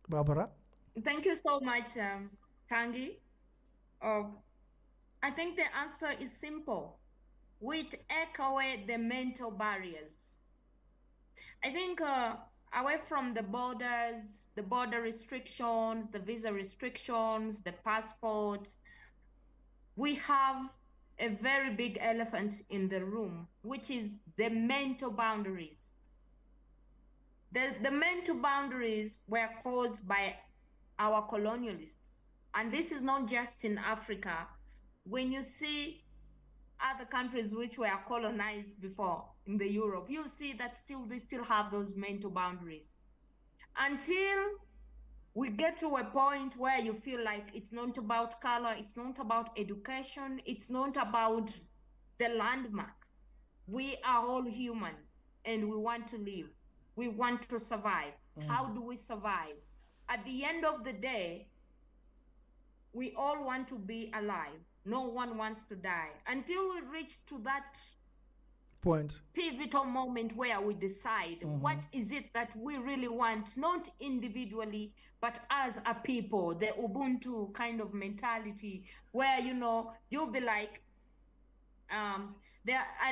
Barbara? Thank you so much, Tangi. I think the answer is simple. We take away the mental barriers. I think away from the borders, the border restrictions, the visa restrictions, the passports, we have a very big elephant in the room, which is the mental boundaries. The mental boundaries were caused by our colonialists. And this is not just in Africa. When you see other countries which were colonized before in the Europe, you see that they still have those mental boundaries. Until we get to a point where you feel like it's not about color, it's not about education, it's not about the landmark. We are all human and we want to live. We want to survive. How do we survive? At the end of the day, we all want to be alive. No one wants to die. Until we reach to that point, pivotal moment where we decide what is it that we really want, not individually, but as a people, the Ubuntu kind of mentality where, you'll be like, I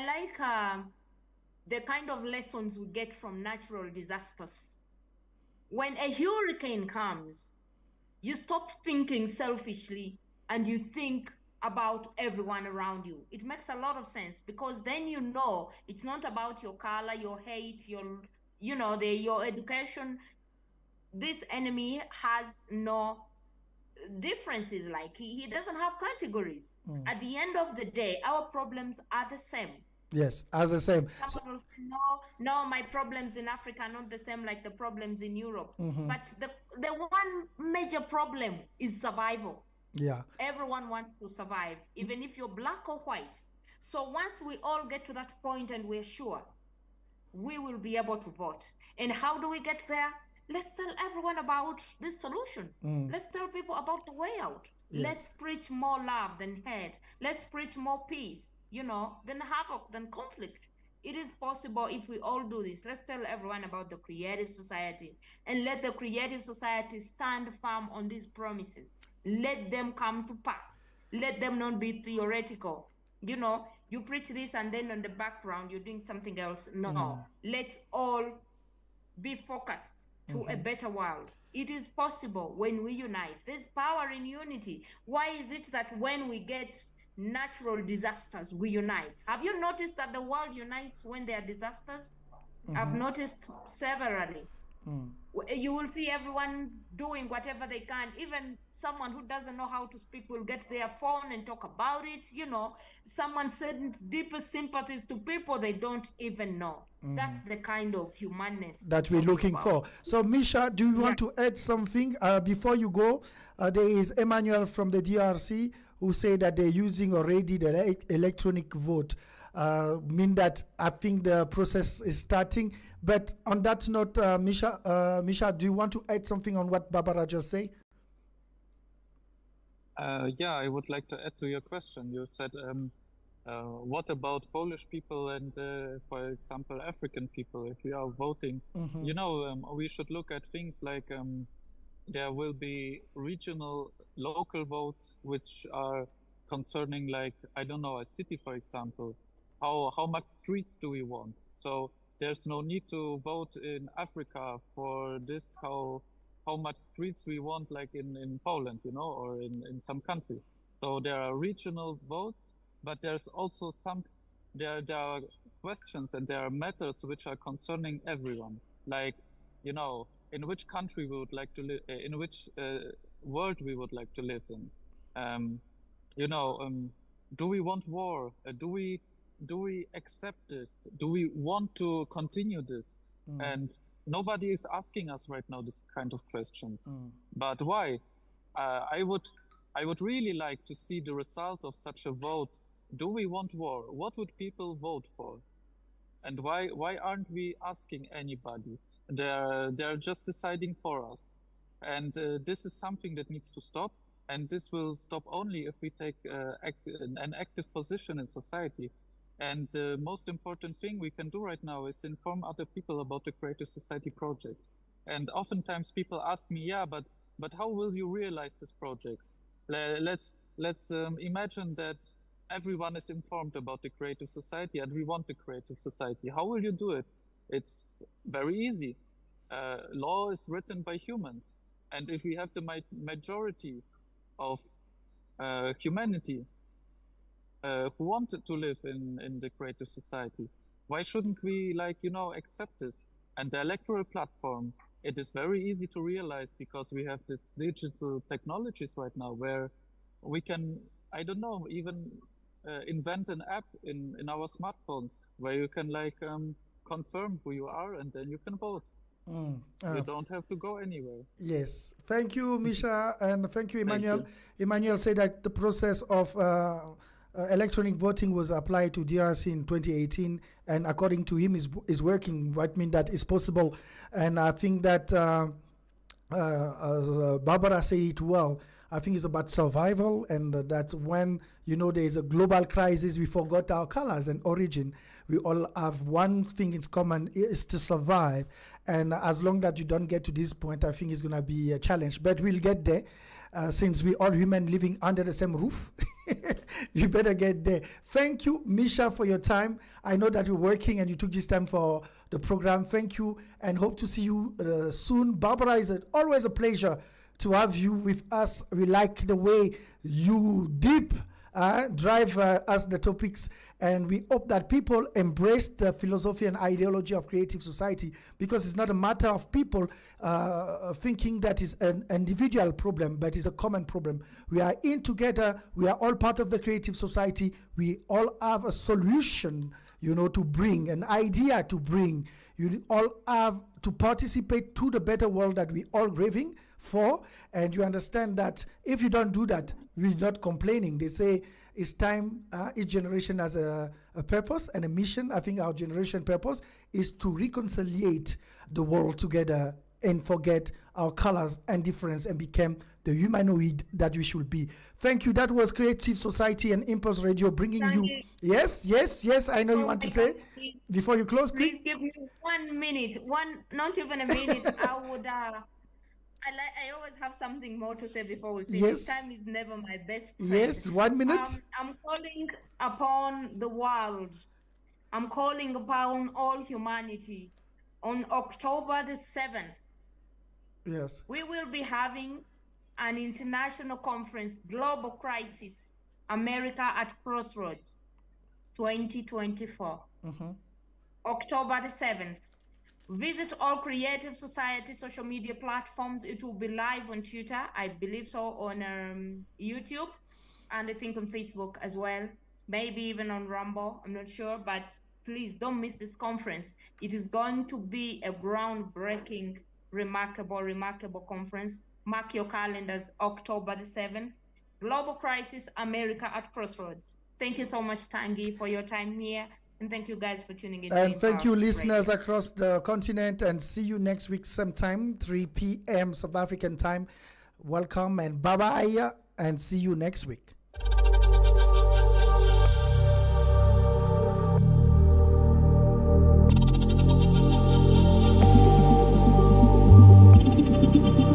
like the kind of lessons we get from natural disasters. When a hurricane comes, you stop thinking selfishly and you think about everyone around you. It makes a lot of sense because then it's not about your color, your hate, your education. This enemy has no differences. Like he doesn't have categories. At the end of the day, our problems are the same. Yes, as the same. Someone will say, no, my problems in Africa are not the same like the problems in Europe. But the one major problem is survival. Yeah. Everyone wants to survive, even if you're black or white. So once we all get to that point and we're sure, we will be able to vote. And how do we get there? Let's tell everyone about this solution. Let's tell people about the way out. Yes. Let's preach more love than hate. Let's preach more peace, than havoc, than conflict. It is possible if we all do this. Let's tell everyone about the creative society and let the creative society stand firm on these promises. Let them come to pass. Let them not be theoretical. You preach this and then on the background, you're doing something else. No, let's all be focused to a better world. It is possible when we unite. There's power in unity. Why is it that when we get natural disasters, we unite? Have you noticed that the world unites when there are disasters? I've noticed severally. You will see everyone doing whatever they can. Even someone who doesn't know how to speak will get their phone and talk about it. Someone sends deepest sympathies to people they don't even know. That's the kind of humanness that we're looking for. So, Misha, do you want to add something before you go? There is Emmanuel from the DRC who say that they're using already the electronic vote. Mean that I think the process is starting. But on that note, Misha, do you want to add something on what Barbara just said? Yeah, I would like to add to your question. You said, what about Polish people and, for example, African people? If we are voting, we should look at things like there will be regional, local votes, which are concerning, like, I don't know, a city, for example. How much streets do we want? So there's no need to vote in Africa for this, how much streets we want, like in Poland, or in some country. So there are regional votes, but there's also there are questions and there are matters which are concerning everyone. Like, in which country we would like to live, in which world we would like to live in. You know, do we want war? Do we accept this? Do we want to continue this? And nobody is asking us right now this kind of questions. But why? I would really like to see the result of such a vote. Do we want war? What would people vote for? And why aren't we asking anybody? They're just deciding for us. And this is something that needs to stop. And this will stop only if we take an active position in society. And the most important thing we can do right now is inform other people about the Creative Society project. And oftentimes people ask me, yeah, but how will you realize these projects? Let's imagine that everyone is informed about the Creative Society and we want the Creative Society. How will you do it? It's very easy. Law is written by humans. And if we have the majority of humanity who wanted to live in the Creative Society, why shouldn't we, like, you know, accept this? And the electoral platform, it is very easy to realize because we have this digital technologies right now where we can, I don't know, even invent an app in our smartphones where you can like confirm who you are and then you can vote. You don't have to go anywhere. Yes. Thank you, Misha, and thank you, Emmanuel. Thank you. Emmanuel said that the process of electronic voting was applied to DRC in 2018, and according to him, is working. What means that is possible, and I think that as Barbara said it well. I think it's about survival, and that's when, you know, there is a global crisis. We forgot our colors and origin. We all have one thing in common, is to survive. And as long that you don't get to this point, I think it's going to be a challenge. But we'll get there, since we all human living under the same roof. You better get there. Thank you, Misha, for your time. I know that you're working and you took this time for the program. Thank you, and hope to see you soon. Barbara, is always a pleasure to have you with us. We like the way you drive us the topics, and we hope that people embrace the philosophy and ideology of Creative Society, because it's not a matter of people thinking that is an individual problem, but it's a common problem. We are in together. We are all part of the Creative Society. We all have a solution, you know, to bring, an idea to bring. You all have to participate to the better world that we all craving for, and you understand that if you don't do that, we're not complaining. They say it's time, each generation has a purpose and a mission. I think our generation purpose is to reconciliate the world together and forget our colors and difference and become the humanoid that we should be. Thank you. That was Creative Society and Impulse Radio bringing you. Yes, I know you want to say before you close. Please give me 1 minute, not even a minute. I always have something more to say before we finish. Yes. Time is never my best friend. Yes, 1 minute. I'm calling upon the world. I'm calling upon all humanity. On October the 7th, yes, we will be having an international conference, Global Crisis, America at Crossroads, 2024. October the 7th. Visit all Creative Society social media platforms. It will be live on Twitter, I believe so, on YouTube, and I think on Facebook as well, maybe even on Rumble, I'm not sure, but please don't miss this conference. It is going to be a groundbreaking, remarkable conference. Mark your calendars, October the 7th. Global Crisis, America at Crossroads. Thank you so much, Tanguy, for your time here. And thank you guys for tuning in. And thank you, listeners across the continent. And see you next week sometime, 3 p.m. South African time. Welcome and bye-bye. And see you next week.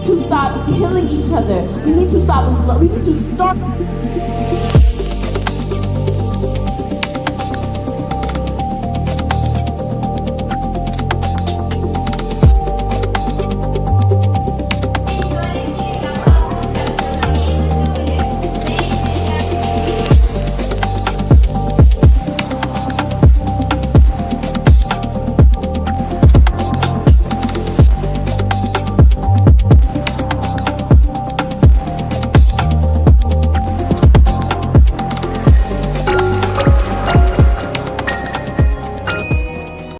To stop killing each other. We need to stop. We need to start.